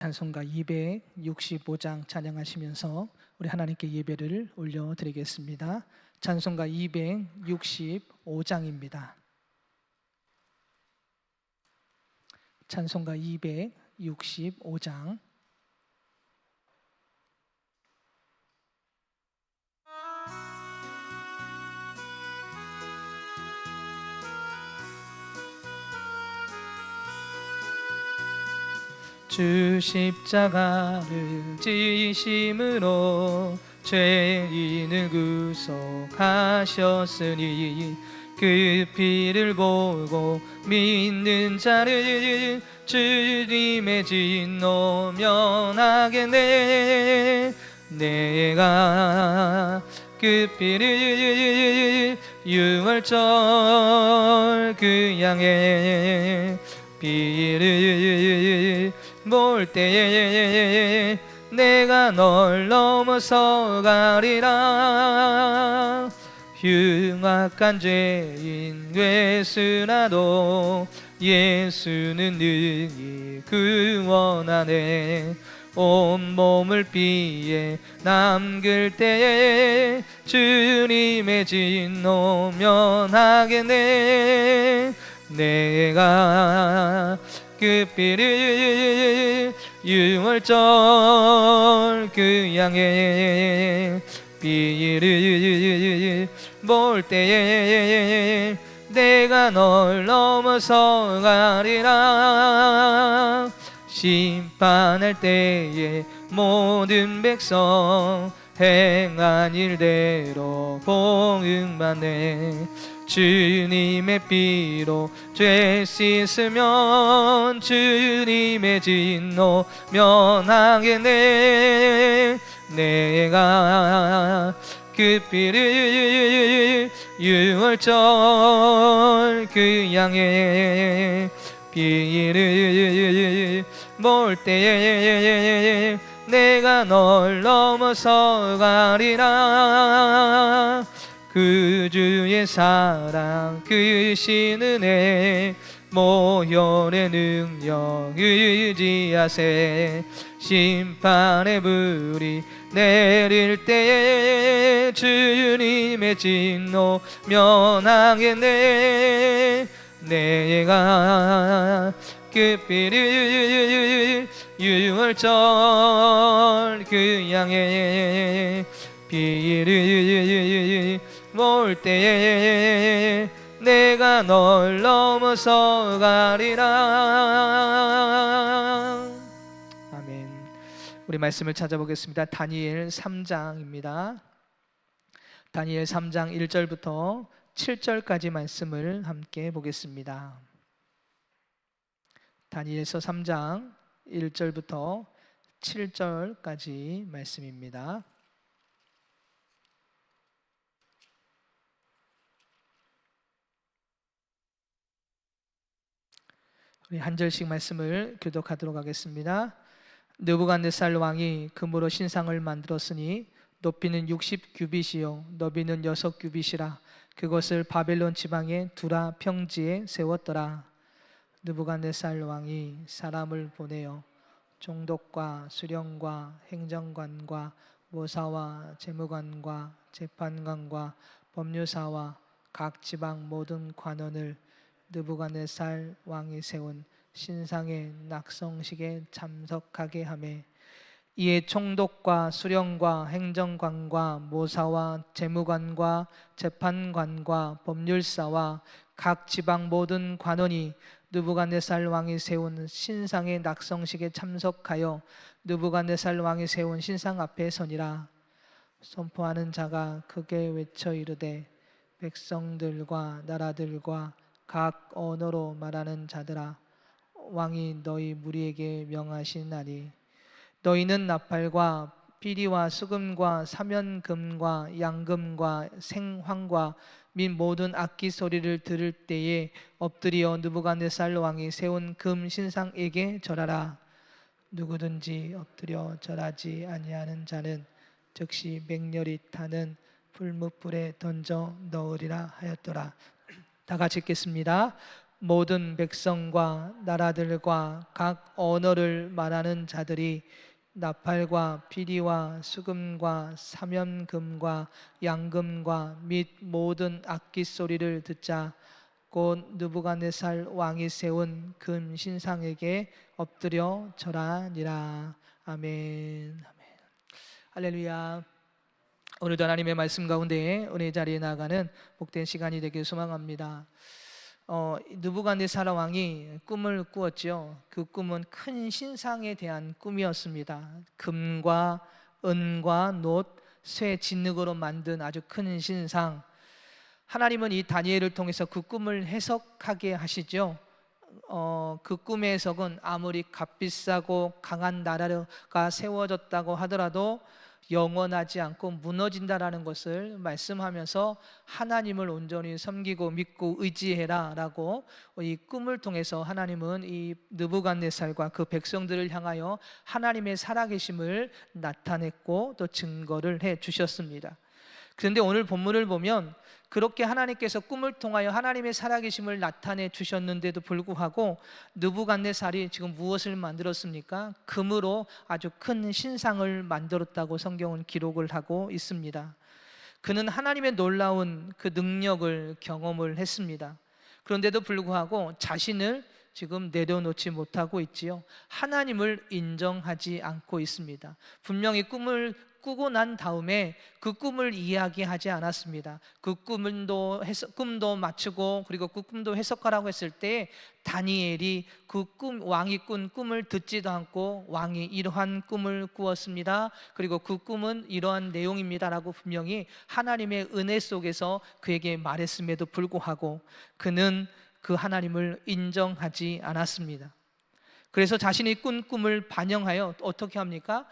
찬송가 265장 찬양하시면서 우리 하나님께 예배를 올려드리겠습니다. 찬송가 265장입니다. 찬송가 265장. 주 십자가를 지심으로 죄인을 구속하셨으니 그 피를 보고 믿는 자를 주님의 진노 면하겠네. 내가 그 피를 유월절 그 양의 피를 볼 때에 내가 널 넘어서 가리라. 흉악한 죄인 되으나도 예수는 능히 구원하네. 온몸을 피해 남길 때에 주님의 진노 면하겠네. 내가 그 피를 유월절 그 양의 피를 볼 때에 내가 널 넘어서 가리라. 심판할 때에 모든 백성 행한 일대로 공응받네. 주님의 피로 죄 씻으면 주님의 진노 면하겠네. 내가 그 피를 유월절 그 양의 피를 볼 때에 내가 널 넘어서 가리라. 그 주의 사랑 크신 은혜 모혈의 능력 의지하세. 심판의 불이 내릴 때에 주님의 진노 면하겠네. 내가 그 피를 유월절 그 양의 피를 볼 때에 내가 널 넘어서 가리라. 아멘. 우리 말씀을 찾아보겠습니다. 다니엘 3장입니다. 다니엘 3장 1절부터 7절까지 말씀을 함께 보겠습니다. 다니엘서 3장 1절부터 7절까지 말씀입니다. 우리 한 절씩 말씀을 교독하도록 하겠습니다. 느부갓네살 왕이 금으로 신상을 만들었으니 높이는 60규빗이요 너비는 6규빗이라. 그것을 바벨론 지방의 두라 평지에 세웠더라. 느부갓네살 왕이 사람을 보내어 총독과 수령과 행정관과 모사와 재무관과 재판관과 법률사와 각 지방 모든 관원을 느부갓네살 왕이 세운 신상의 낙성식에 참석하게 하매, 이에 총독과 수령과 행정관과 모사와 재무관과 재판관과 법률사와 각 지방 모든 관원이 느부갓네살 왕이 세운 신상의 낙성식에 참석하여 느부갓네살 왕이 세운 신상 앞에 서니라. 선포하는 자가 크게 외쳐 이르되, 백성들과 나라들과 각 언어로 말하는 자들아, 왕이 너희 무리에게 명하시나니 너희는 나팔과 피리와 수금과 사면금과 양금과 생황과 및 모든 악기 소리를 들을 때에 엎드려 느부갓네살 왕이 세운 금 신상에게 절하라. 누구든지 엎드려 절하지 아니하는 자는 즉시 맹렬히 타는 불뭇불에 던져 넣으리라 하였더라. 다 같이 읽겠습니다. 모든 백성과 나라들과 각 언어를 말하는 자들이 나팔과 피리와 수금과 사면금과 양금과 및 모든 악기 소리를 듣자 곧 느부갓네살 왕이 세운 금 신상에게 엎드려 절하니라. 아멘. 아멘. 할렐루야. 오늘도 하나님의 말씀 가운데 은혜 자리에 나가는 복된 시간이 되길 소망합니다. 느부갓네살 왕이 꿈을 꾸었죠. 그 꿈은 큰 신상에 대한 꿈이었습니다. 금과 은과 놋, 쇠, 진흙으로 만든 아주 큰 신상. 하나님은 이 다니엘을 통해서 그 꿈을 해석하게 하시죠. 그 꿈의 해석은 아무리 값비싸고 강한 나라가 세워졌다고 하더라도 영원하지 않고 무너진다라는 것을 말씀하면서 하나님을 온전히 섬기고 믿고 의지해라 라고 이 꿈을 통해서 하나님은 이 느부갓네살과 그 백성들을 향하여 하나님의 살아계심을 나타냈고 또 증거를 해 주셨습니다. 그런데 오늘 본문을 보면 그렇게 하나님께서 꿈을 통하여 하나님의 살아계심을 나타내 주셨는데도 불구하고 느부갓네살이 지금 무엇을 만들었습니까? 금으로 아주 큰 신상을 만들었다고 성경은 기록을 하고 있습니다. 그는 하나님의 놀라운 그 능력을 경험을 했습니다. 그런데도 불구하고 자신을 지금 내려놓지 못하고 있지요. 하나님을 인정하지 않고 있습니다. 분명히 꿈을 꾸고 난 다음에 그 꿈을 이야기하지 않았습니다. 그 꿈도 맞추고 그리고 그 꿈도 해석하라고 했을 때 다니엘이 그 왕이 꾼 꿈을 듣지도 않고 왕이 이러한 꿈을 꾸었습니다. 그리고 그 꿈은 이러한 내용입니다라고 분명히 하나님의 은혜 속에서 그에게 말했음에도 불구하고 그는 그 하나님을 인정하지 않았습니다. 그래서 자신이 꾼 꿈을 반영하여 어떻게 합니까?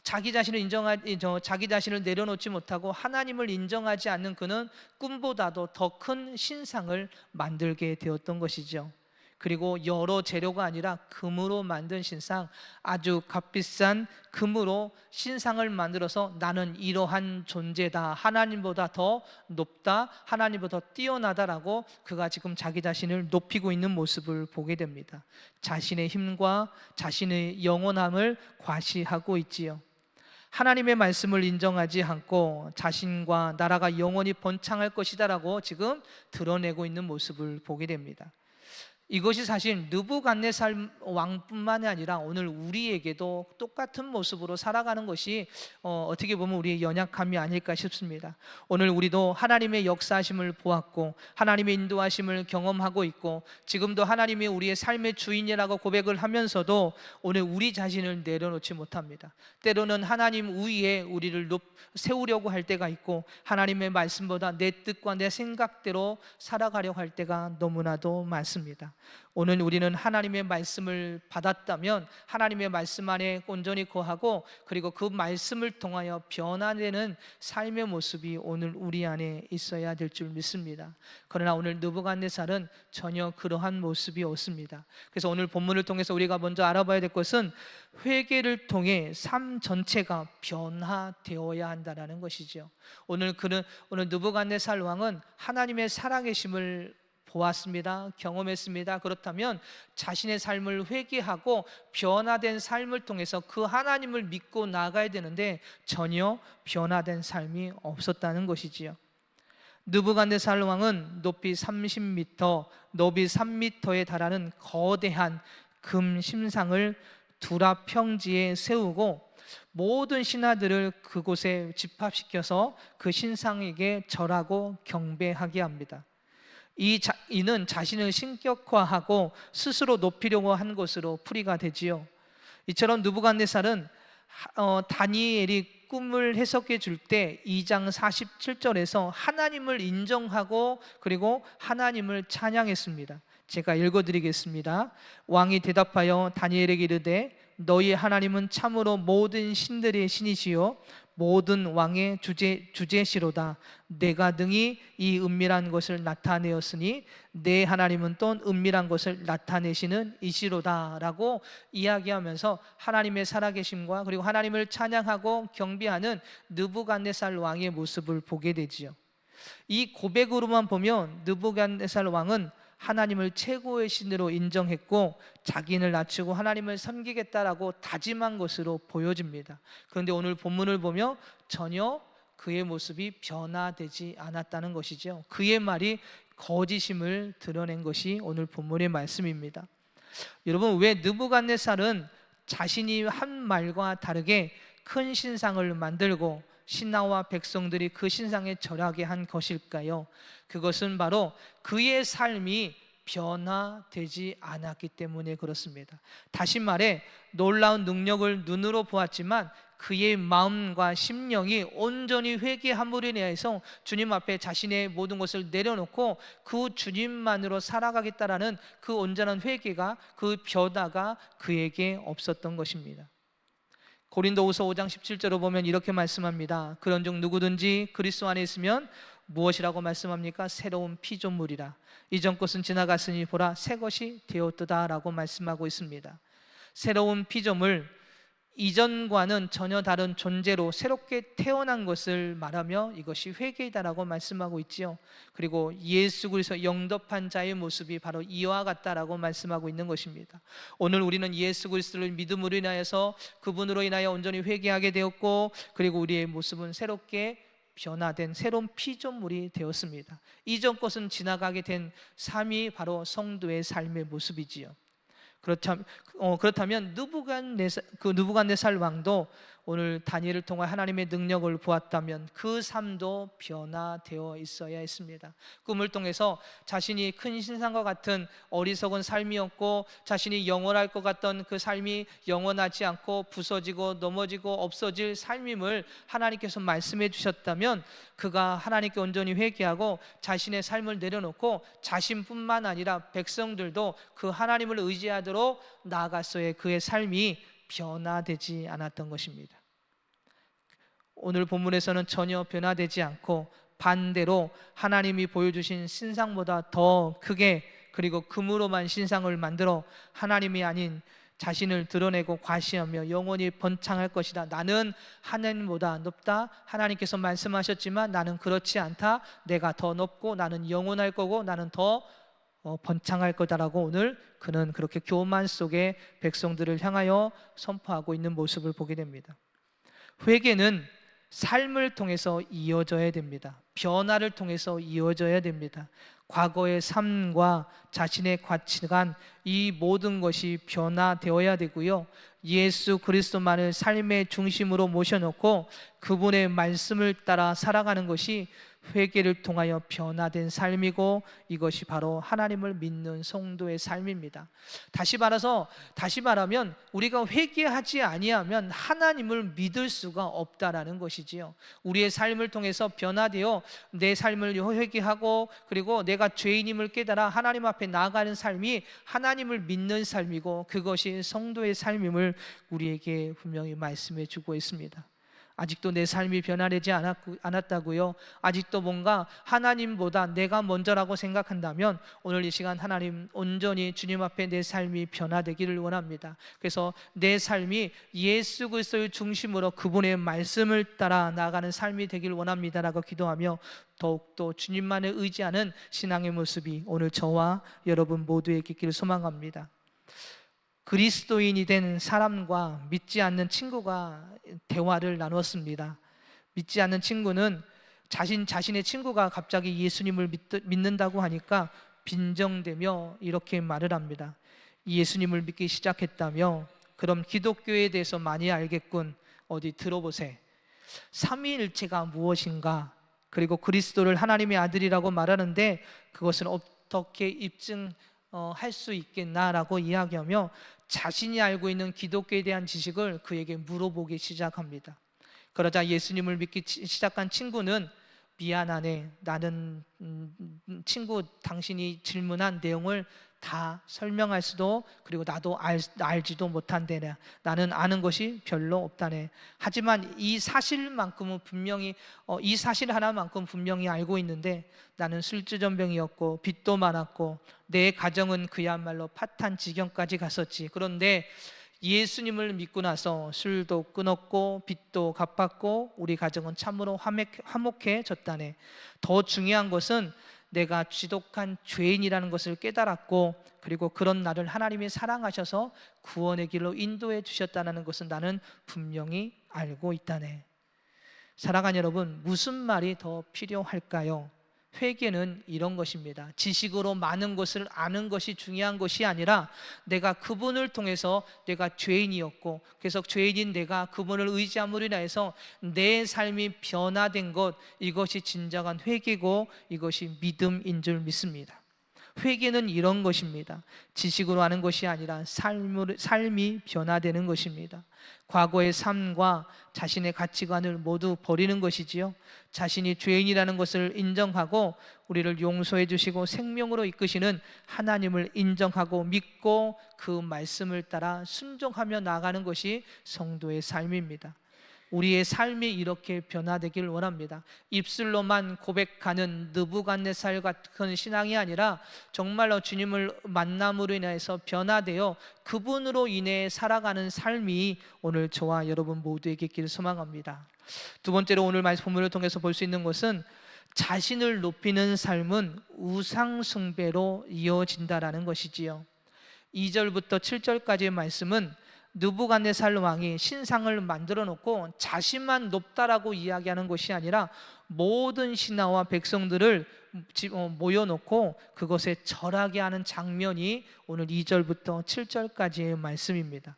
자기 자신을 내려놓지 못하고 하나님을 인정하지 않는 그는 꿈보다도 더 큰 신상을 만들게 되었던 것이죠. 그리고 여러 재료가 아니라 금으로 만든 신상, 아주 값비싼 금으로 신상을 만들어서 나는 이러한 존재다, 하나님보다 더 높다, 하나님보다 더 뛰어나다라고 그가 지금 자기 자신을 높이고 있는 모습을 보게 됩니다. 자신의 힘과 자신의 영원함을 과시하고 있지요. 하나님의 말씀을 인정하지 않고 자신과 나라가 영원히 번창할 것이다라고 지금 드러내고 있는 모습을 보게 됩니다. 이것이 사실 느부갓네살 왕뿐만이 아니라 오늘 우리에게도 똑같은 모습으로 살아가는 것이 어떻게 보면 우리의 연약함이 아닐까 싶습니다. 오늘 우리도 하나님의 역사하심을 보았고 하나님의 인도하심을 경험하고 있고 지금도 하나님이 우리의 삶의 주인이라고 고백을 하면서도 오늘 우리 자신을 내려놓지 못합니다. 때로는 하나님 위에 우리를 세우려고 할 때가 있고 하나님의 말씀보다 내 뜻과 내 생각대로 살아가려고 할 때가 너무나도 많습니다. 오늘 우리는 하나님의 말씀을 받았다면 하나님의 말씀 안에 온전히 거하고 그리고 그 말씀을 통하여 변화되는 삶의 모습이 오늘 우리 안에 있어야 될 줄 믿습니다. 그러나 오늘 느부갓네살은 전혀 그러한 모습이 없습니다. 그래서 오늘 본문을 통해서 우리가 먼저 알아봐야 될 것은 회개를 통해 삶 전체가 변화되어야 한다는 것이죠. 오늘 느부갓네살 왕은 하나님의 살아계심을 보았습니다. 경험했습니다. 그렇다면 자신의 삶을 회개하고 변화된 삶을 통해서 그 하나님을 믿고 나아가야 되는데 전혀 변화된 삶이 없었다는 것이지요. 느부갓네살 왕은 높이 30m, 너비 3m에 달하는 거대한 금 심상을 두라 평지에 세우고 모든 신하들을 그곳에 집합시켜서 그 신상에게 절하고 경배하게 합니다. 이는 자신을 신격화하고 스스로 높이려고 한 것으로 풀이가 되지요. 이처럼 느부갓네살은 다니엘이 꿈을 해석해 줄 때 2장 47절에서 하나님을 인정하고 그리고 하나님을 찬양했습니다. 제가 읽어드리겠습니다. 왕이 대답하여 다니엘에게 이르되 너희 하나님은 참으로 모든 신들의 신이시요 모든 왕의 주제시로다. 내가 능히 이 은밀한 것을 나타내었으니 내 하나님은 또 은밀한 것을 나타내시는 이시로다 라고 이야기하면서 하나님의 살아계심과 그리고 하나님을 찬양하고 경배하는 느부갓네살 왕의 모습을 보게 되지요. 이 고백으로만 보면 느부갓네살 왕은 하나님을 최고의 신으로 인정했고 자기를 낮추고 하나님을 섬기겠다라고 다짐한 것으로 보여집니다. 그런데 오늘 본문을 보며 전혀 그의 모습이 변화되지 않았다는 것이죠. 그의 말이 거짓임을 드러낸 것이 오늘 본문의 말씀입니다. 여러분, 왜 느부갓네살은 자신이 한 말과 다르게 큰 신상을 만들고 신하와 백성들이 그 신상에 절하게 한 것일까요? 그것은 바로 그의 삶이 변화되지 않았기 때문에 그렇습니다. 다시 말해 놀라운 능력을 눈으로 보았지만 그의 마음과 심령이 온전히 회개함으로 인해서 주님 앞에 자신의 모든 것을 내려놓고 그 주님만으로 살아가겠다라는 그 온전한 회개가, 그 변화가 그에게 없었던 것입니다. 고린도후서 5장 17절을 보면 이렇게 말씀합니다. 그런즉 누구든지 그리스도 안에 있으면 무엇이라고 말씀합니까? 새로운 피조물이라. 이전 것은 지나갔으니 보라 새 것이 되었도다 라고 말씀하고 있습니다. 새로운 피조물, 이전과는 전혀 다른 존재로 새롭게 태어난 것을 말하며 이것이 회개이다라고 말씀하고 있지요. 그리고 예수 그리스도 영접한 자의 모습이 바로 이와 같다라고 말씀하고 있는 것입니다. 오늘 우리는 예수 그리스도를 믿음으로 인하여서 그분으로 인하여 온전히 회개하게 되었고, 그리고 우리의 모습은 새롭게 변화된 새로운 피조물이 되었습니다. 이전 것은 지나가게 된 삶이 바로 성도의 삶의 모습이지요. 그렇다면 느부갓네살 왕도 오늘 다니엘을 통해 하나님의 능력을 보았다면 그 삶도 변화되어 있어야 했습니다. 꿈을 통해서 자신이 큰 신상과 같은 어리석은 삶이었고 자신이 영원할 것 같던 그 삶이 영원하지 않고 부서지고 넘어지고 없어질 삶임을 하나님께서 말씀해 주셨다면 그가 하나님께 온전히 회개하고 자신의 삶을 내려놓고 자신뿐만 아니라 백성들도 그 하나님을 의지하도록 나아갔어야 그의 삶이 변화되지 않았던 것입니다. 오늘 본문에서는 전혀 변화되지 않고 반대로 하나님이 보여주신 신상보다 더 크게, 그리고 금으로만 신상을 만들어 하나님이 아닌 자신을 드러내고 과시하며 영원히 번창할 것이다. 나는 하나님보다 높다. 하나님께서 말씀하셨지만 나는 그렇지 않다. 내가 더 높고 나는 영원할 거고 나는 더 번창할 거다라고 오늘 그는 그렇게 교만 속에 백성들을 향하여 선포하고 있는 모습을 보게 됩니다. 회개는 삶을 통해서 이어져야 됩니다. 변화를 통해서 이어져야 됩니다. 과거의 삶과 자신의 가치관, 이 모든 것이 변화되어야 되고요. 예수 그리스도만을 삶의 중심으로 모셔놓고 그분의 말씀을 따라 살아가는 것이 회개를 통하여 변화된 삶이고, 이것이 바로 하나님을 믿는 성도의 삶입니다. 다시 말하면 우리가 회개하지 아니하면 하나님을 믿을 수가 없다라는 것이지요. 우리의 삶을 통해서 변화되어 내 삶을 회개하고 그리고 내가 죄인임을 깨달아 하나님 앞에 나아가는 삶이 하나님을 믿는 삶이고, 그것이 성도의 삶임을 우리에게 분명히 말씀해 주고 있습니다. 아직도 내 삶이 변화되지 않았다고요? 아직도 뭔가 하나님보다 내가 먼저라고 생각한다면 오늘 이 시간 하나님 온전히 주님 앞에 내 삶이 변화되기를 원합니다. 그래서 내 삶이 예수 그리스도의 중심으로 그분의 말씀을 따라 나아가는 삶이 되기를 원합니다라고 기도하며 더욱더 주님만을 의지하는 신앙의 모습이 오늘 저와 여러분 모두에게 있기를 소망합니다. 그리스도인이 된 사람과 믿지 않는 친구가 대화를 나눴습니다. 믿지 않는 친구는 자신의 친구가 갑자기 예수님을 믿는다고 하니까 빈정대며 이렇게 말을 합니다. 예수님을 믿기 시작했다며? 그럼 기독교에 대해서 많이 알겠군. 어디 들어보세. 삼위일체가 무엇인가? 그리고 그리스도를 하나님의 아들이라고 말하는데 그것은 어떻게 입증할 수 있겠나라고 이야기하며 자신이 알고 있는 기독교에 대한 지식을 그에게 물어보기 시작합니다. 그러자 예수님을 믿기 시작한 친구는 미안하네. 나는 친구 당신이 질문한 내용을 다 설명할 수도, 그리고 나도 알지도 못한대. 나는 아는 것이 별로 없다네. 하지만 이 사실 하나만큼 분명히 알고 있는데 나는 술주전병이었고 빚도 많았고 내 가정은 그야말로 파탄 지경까지 갔었지. 그런데 예수님을 믿고 나서 술도 끊었고 빚도 갚았고 우리 가정은 참으로 화목해졌다네. 더 중요한 것은 내가 지독한 죄인이라는 것을 깨달았고, 그리고 그런 나를 하나님이 사랑하셔서 구원의 길로 인도해 주셨다는 것은 나는 분명히 알고 있다네. 사랑하는 여러분, 무슨 말이 더 필요할까요? 회개는 이런 것입니다. 지식으로 많은 것을 아는 것이 중요한 것이 아니라, 내가 그분을 통해서 내가 죄인이었고, 그래서 죄인인 내가 그분을 의지함으로 인해서 내 삶이 변화된 것, 이것이 진정한 회개고 이것이 믿음인 줄 믿습니다. 회개는 이런 것입니다. 지식으로 아는 것이 아니라 삶이 변화되는 것입니다. 과거의 삶과 자신의 가치관을 모두 버리는 것이지요. 자신이 죄인이라는 것을 인정하고 우리를 용서해 주시고 생명으로 이끄시는 하나님을 인정하고 믿고 그 말씀을 따라 순종하며 나아가는 것이 성도의 삶입니다. 우리의 삶이 이렇게 변화되길 원합니다. 입술로만 고백하는 느부갓네살 같은 신앙이 아니라 정말로 주님을 만남으로 인해서 변화되어 그분으로 인해 살아가는 삶이 오늘 저와 여러분 모두에게 있기를 소망합니다. 두 번째로 오늘 말씀 본문을 통해서 볼 수 있는 것은 자신을 높이는 삶은 우상 숭배로 이어진다라는 것이지요. 2절부터 7절까지의 말씀은 느부갓네살 왕이 신상을 만들어 놓고 자신만 높다라고 이야기하는 것이 아니라 모든 신하와 백성들을 모여놓고 그것에 절하게 하는 장면이 오늘 2절부터 7절까지의 말씀입니다.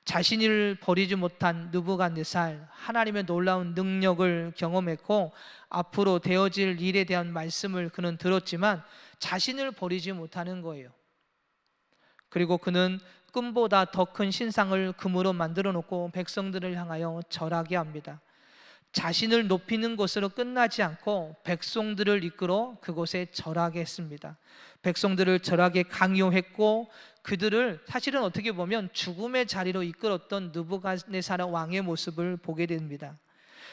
자신을 버리지 못한 느부갓네살, 하나님의 놀라운 능력을 경험했고 앞으로 되어질 일에 대한 말씀을 그는 들었지만 자신을 버리지 못하는 거예요. 그리고 그는 금보다 더 큰 신상을 금으로 만들어 놓고 백성들을 향하여 절하게 합니다. 자신을 높이는 것으로 끝나지 않고 백성들을 이끌어 그곳에 절하게 했습니다. 백성들을 절하게 강요했고 그들을 사실은 어떻게 보면 죽음의 자리로 이끌었던 느부갓네살 왕의 모습을 보게 됩니다.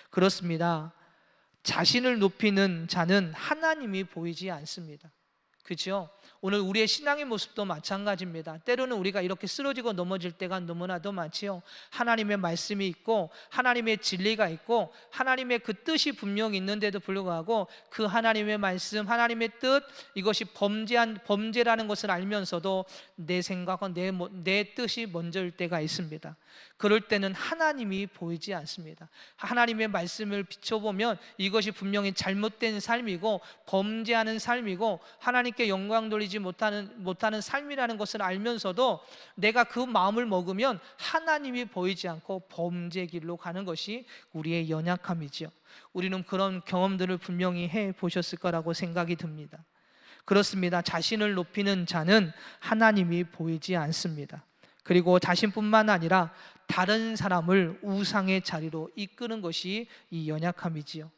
그렇습니다. 자신을 높이는 자는 하나님이 보이지 않습니다. 그렇죠? 오늘 우리의 신앙의 모습도 마찬가지입니다. 때로는 우리가 이렇게 쓰러지고 넘어질 때가 너무나도 많지요. 하나님의 말씀이 있고 하나님의 진리가 있고 하나님의 그 뜻이 분명히 있는데도 불구하고 그 하나님의 말씀, 하나님의 뜻, 이것이 범죄라는 것을 알면서도 내 생각과 내 뜻이 먼저일 때가 있습니다. 그럴 때는 하나님이 보이지 않습니다. 하나님의 말씀을 비춰보면 이것이 분명히 잘못된 삶이고 범죄하는 삶이고 하나님께 영광 돌리지 못하는 삶이라는 것을 알면서도 내가 그 마음을 먹으면 하나님이 보이지 않고 범죄 길로 가는 것이 우리의 연약함이죠. 우리는 그런 경험들을 분명히 해보셨을 거라고 생각이 듭니다. 그렇습니다. 자신을 높이는 자는 하나님이 보이지 않습니다. 그리고 자신뿐만 아니라 다른 사람을 우상의 자리로 이끄는 것이 이 연약함이지요.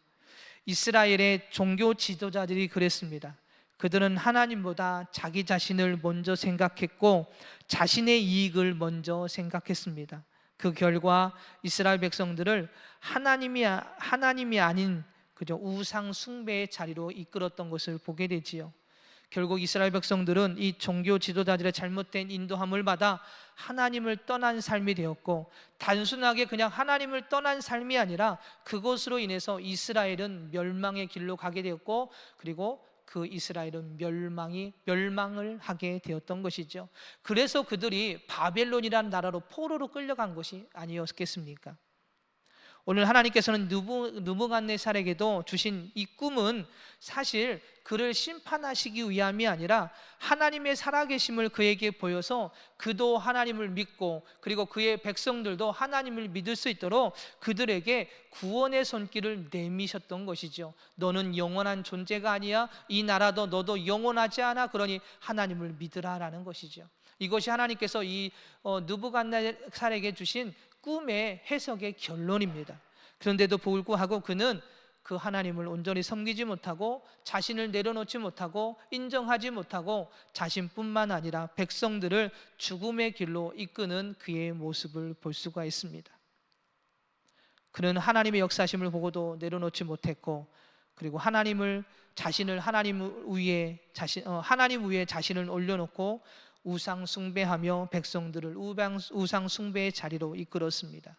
이스라엘의 종교 지도자들이 그랬습니다. 그들은 하나님보다 자기 자신을 먼저 생각했고 자신의 이익을 먼저 생각했습니다. 그 결과 이스라엘 백성들을 하나님이 아닌 그저 우상 숭배의 자리로 이끌었던 것을 보게 되지요. 결국 이스라엘 백성들은 이 종교 지도자들의 잘못된 인도함을 받아 하나님을 떠난 삶이 되었고 단순하게 그냥 하나님을 떠난 삶이 아니라 그것으로 인해서 이스라엘은 멸망의 길로 가게 되었고 그리고 그 이스라엘은 멸망을 하게 되었던 것이죠. 그래서 그들이 바벨론이라는 나라로 포로로 끌려간 것이 아니었겠습니까? 오늘 하나님께서는 느부갓네살에게도 주신 이 꿈은 사실 그를 심판하시기 위함이 아니라 하나님의 살아계심을 그에게 보여서 그도 하나님을 믿고 그리고 그의 백성들도 하나님을 믿을 수 있도록 그들에게 구원의 손길을 내미셨던 것이죠. 너는 영원한 존재가 아니야. 이 나라도 너도 영원하지 않아. 그러니 하나님을 믿으라라는 것이죠. 이것이 하나님께서 이 느부갓네살에게 주신 꿈의 해석의 결론입니다. 그런데도 불구하고 그는 그 하나님을 온전히 섬기지 못하고 자신을 내려놓지 못하고 인정하지 못하고 자신뿐만 아니라 백성들을 죽음의 길로 이끄는 그의 모습을 볼 수가 있습니다. 그는 하나님의 역사심을 보고도 내려놓지 못했고 그리고 하나님 위에 자신을 올려놓고 우상 숭배하며 백성들을 우상 숭배의 자리로 이끌었습니다.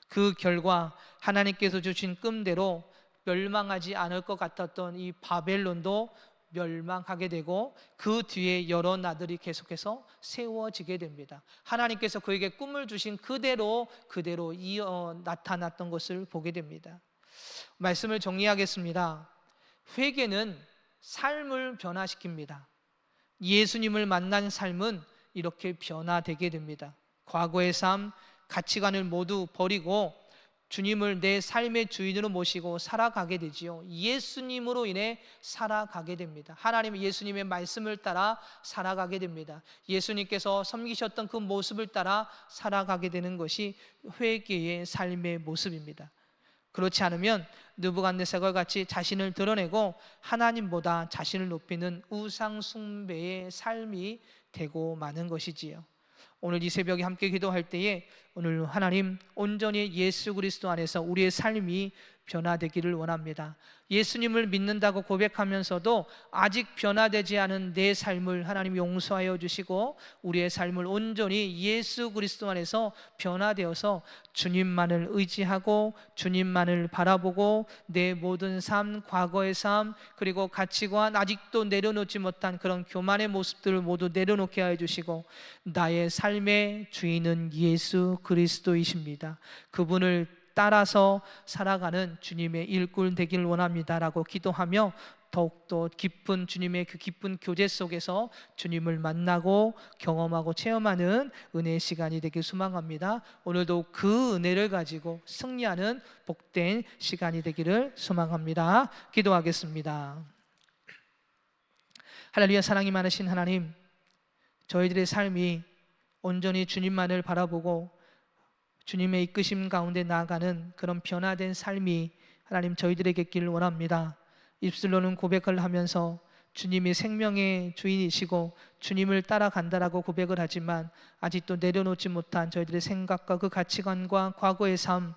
그 결과 하나님께서 주신 꿈대로 멸망하지 않을 것 같았던 이 바벨론도 멸망하게 되고 그 뒤에 여러 나들이 계속해서 세워지게 됩니다. 하나님께서 그에게 꿈을 주신 그대로 나타났던 것을 보게 됩니다. 말씀을 정리하겠습니다. 회개는 삶을 변화시킵니다. 예수님을 만난 삶은 이렇게 변화되게 됩니다. 과거의 삶, 가치관을 모두 버리고 주님을 내 삶의 주인으로 모시고 살아가게 되지요. 예수님으로 인해 살아가게 됩니다. 하나님 예수님의 말씀을 따라 살아가게 됩니다. 예수님께서 섬기셨던 그 모습을 따라 살아가게 되는 것이 회개의 삶의 모습입니다. 그렇지 않으면 느부갓네살과 같이 자신을 드러내고 하나님보다 자신을 높이는 우상 숭배의 삶이 되고 마는 것이지요. 오늘 이 새벽에 함께 기도할 때에 오늘 하나님 온전히 예수 그리스도 안에서 우리의 삶이 변화되기를 원합니다. 예수님을 믿는다고 고백하면서도 아직 변화되지 않은 내 삶을 하나님 용서하여 주시고 우리의 삶을 온전히 예수 그리스도 안에서 변화되어서 주님만을 의지하고 주님만을 바라보고 내 모든 삶, 과거의 삶, 그리고 가치관, 아직도 내려놓지 못한 그런 교만의 모습들을 모두 내려놓게 하여 주시고 나의 삶의 주인은 예수 그리스도이십니다. 그분을 따라서 살아가는 주님의 일꾼 되길 원합니다라고 기도하며 더욱더 깊은 주님의 그 깊은 교제 속에서 주님을 만나고 경험하고 체험하는 은혜의 시간이 되길 소망합니다. 오늘도 그 은혜를 가지고 승리하는 복된 시간이 되기를 소망합니다. 기도하겠습니다. 할렐루야. 사랑이 많으신 하나님, 저희들의 삶이 온전히 주님만을 바라보고 주님의 이끄심 가운데 나아가는 그런 변화된 삶이 하나님 저희들에게 있기를 원합니다. 입술로는 고백을 하면서 주님이 생명의 주인이시고 주님을 따라간다라고 고백을 하지만 아직도 내려놓지 못한 저희들의 생각과 그 가치관과 과거의 삶,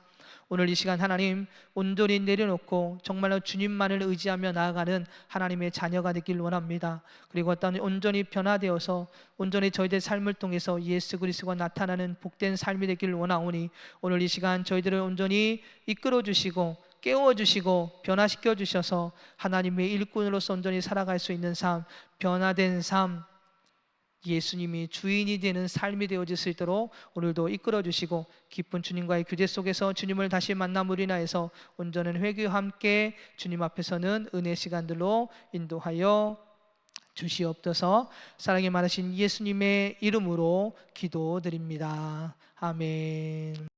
오늘 이 시간 하나님 온전히 내려놓고 정말로 주님만을 의지하며 나아가는 하나님의 자녀가 되길 원합니다. 그리고 어떤 온전히 변화되어서 온전히 저희들의 삶을 통해서 예수 그리스도가 나타나는 복된 삶이 되길 원하오니 오늘 이 시간 저희들을 온전히 이끌어 주시고 깨워주시고 변화시켜 주셔서 하나님의 일꾼으로서 온전히 살아갈 수 있는 삶, 변화된 삶, 예수님이 주인이 되는 삶이 되어질 수 있도록 오늘도 이끌어 주시고 깊은 주님과의 교제 속에서 주님을 다시 만남으로 인하여서 온전한 회개와 함께 주님 앞에서는 은혜 시간들로 인도하여 주시옵소서. 사랑이 많으신 예수님의 이름으로 기도드립니다. 아멘.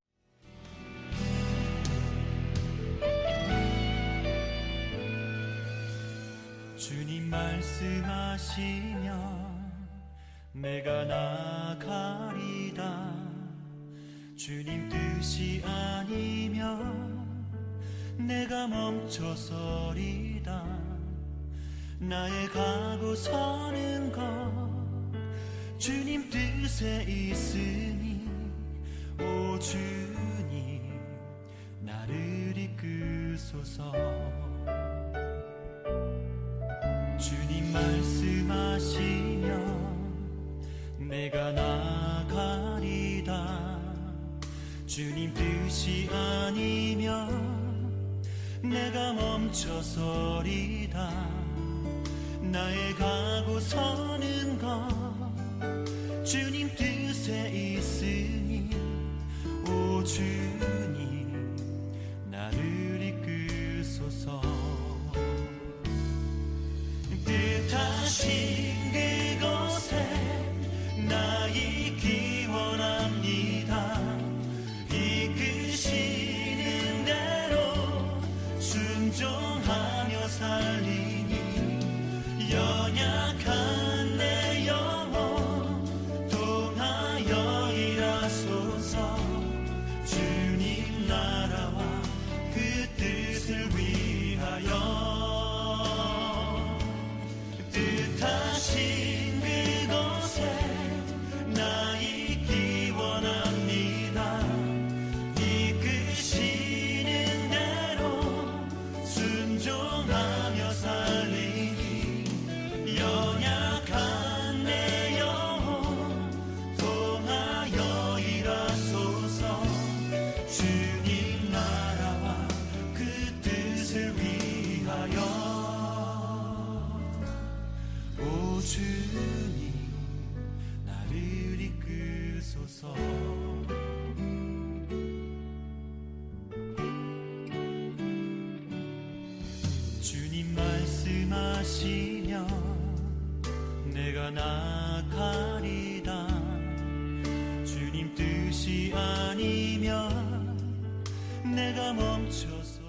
주님 말씀하시면 내가 나가리다. 주님 뜻이 아니면 내가 멈춰서리다. 나의 가고 서는 것 주님 뜻에 있으니 오 주님 나를 이끄소서. 주님 말씀하시면 내가 나가리다. 주님 뜻이 아니면 내가 멈춰서리다. 나의 가고 서는 것 주님 뜻에 있으니 오 주님 나를 이끄소서. 뜻하신 그곳에 나 있기 원합니다. 이끄시는 대로 순종하며 살리니 연약한 내 영혼 통하여 일하소서. 주님 나라와 그 뜻을 위하여 뜻하신 그곳에 나 있기 원합니다. 이끄시는 대로 순종하며 살리니 연약한 내 영혼 통하여 일하소서. 주님 나라와 그 뜻을 위하여 주님 말씀하시면 내가 나가리다. 주님 뜻이 아니면 내가 멈춰서